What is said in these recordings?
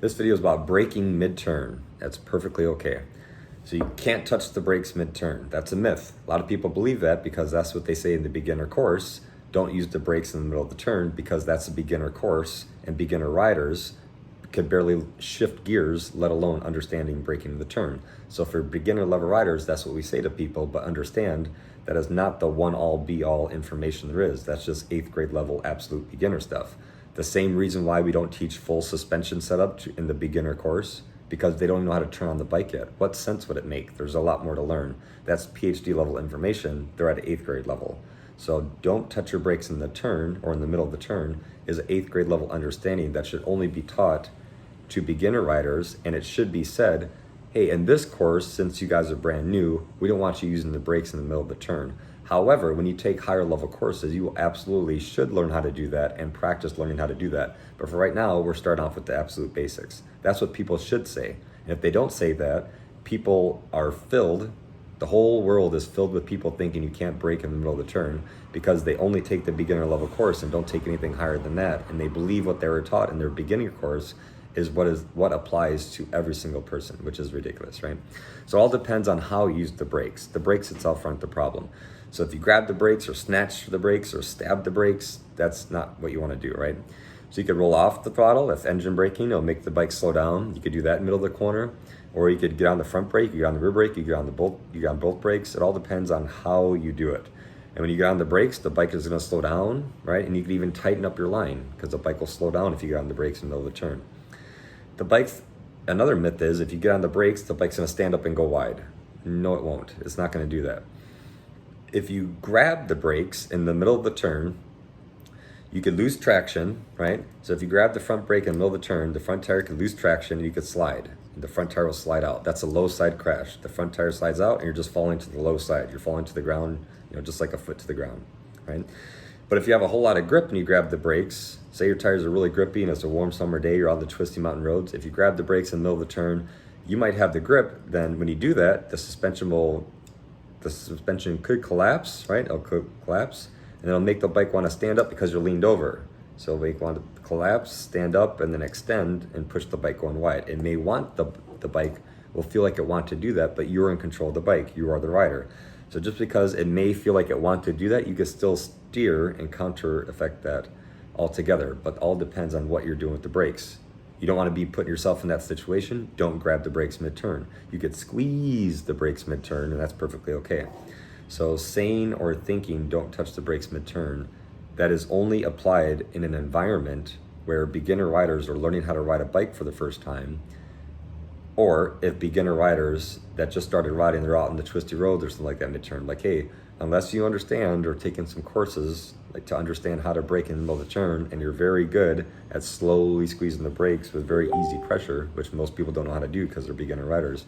This video is about braking mid-turn. That's perfectly okay. So you can't touch the brakes mid-turn. That's a myth. A lot of people believe that because that's what they say in the beginner course. Don't use the brakes in the middle of the turn because that's a beginner course and beginner riders could barely shift gears, let alone understanding braking the turn. So for beginner level riders, that's what we say to people, but understand that is not the one-all be-all information there is. That's just 8th grade level absolute beginner stuff. The same reason why we don't teach full suspension setup in the beginner course, because they don't even know how to turn on the bike yet. What sense would it make? There's a lot more to learn. That's PhD level information. They're at 8th grade level. So don't touch your brakes in the turn or in the middle of the turn is 8th grade level understanding that should only be taught to beginner riders. And it should be said, hey, in this course, since you guys are brand new, we don't want you using the brakes in the middle of the turn. However, when you take higher level courses, you absolutely should learn how to do that and practice learning how to do that. But for right now, we're starting off with the absolute basics. That's what people should say. And if they don't say that, people are filled. The whole world is filled with people thinking you can't brake in the middle of the turn because they only take the beginner level course and don't take anything higher than that. And they believe what they were taught in their beginning course is what applies to every single person, which is ridiculous, right? So it all depends on how you use the brakes. The brakes itself aren't the problem. So if you grab the brakes or snatch the brakes or stab the brakes, that's not what you want to do, right? So you could roll off the throttle. If engine braking, it'll make the bike slow down. You could do that in the middle of the corner, or you could get on the front brake, you get on the rear brake, you get on both brakes. It all depends on how you do it. And when you get on the brakes, the bike is going to slow down, right? And you can even tighten up your line because the bike will slow down if you get on the brakes in the middle of the turn. Another myth is if you get on the brakes, the bike's going to stand up and go wide. No, it won't. It's not going to do that. If you grab the brakes in the middle of the turn, you could lose traction, right? So if you grab the front brake in the middle of the turn, the front tire could lose traction and you could slide. The front tire will slide out. That's a low side crash. The front tire slides out and you're just falling to the low side. You're falling to the ground, just like a foot to the ground, right? But if you have a whole lot of grip and you grab the brakes, say your tires are really grippy and it's a warm summer day, you're on the twisty mountain roads, if you grab the brakes in the middle of the turn, you might have the grip. Then when you do that, the suspension could collapse, right? It'll collapse, and it'll make the bike want to stand up because you're leaned over. So it'll make want to collapse, stand up, and then extend and push the bike going wide. It may want the bike will feel like it wants to do that, but you're in control of the bike. You are the rider. So just because it may feel like it wants to do that, you can still steer and counter effect that altogether. But all depends on what you're doing with the brakes. You don't want to be putting yourself in that situation. Don't grab the brakes mid-turn. You could squeeze the brakes mid-turn, and that's perfectly okay. So saying or thinking don't touch the brakes mid-turn, that is only applied in an environment where beginner riders are learning how to ride a bike for the first time, or if beginner riders that just started riding, they're out in the twisty roads or something like that mid-turn. Like, hey, unless you understand or taking some courses like to understand how to brake in the middle of the turn, and you're very good at slowly squeezing the brakes with very easy pressure, which most people don't know how to do because they're beginner riders,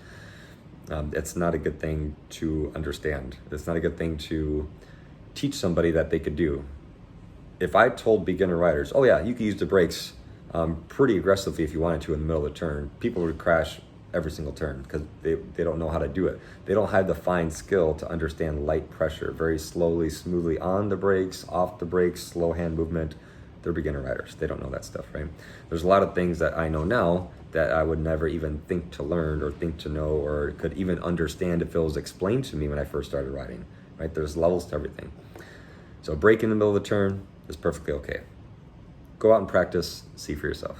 it's not a good thing to understand. It's not a good thing to teach somebody that they could do. If I told beginner riders, oh yeah, you can use the brakes pretty aggressively if you wanted to in the middle of the turn, people would crash every single turn because they don't know how to do it. They don't have the fine skill to understand light pressure, very slowly, smoothly on the brakes, off the brakes, slow hand movement. They're beginner riders. They don't know that stuff, right? There's a lot of things that I know now that I would never even think to learn or think to know or could even understand if it was explained to me when I first started riding, right? There's levels to everything. So brake in the middle of the turn is perfectly okay. Go out and practice, see for yourself.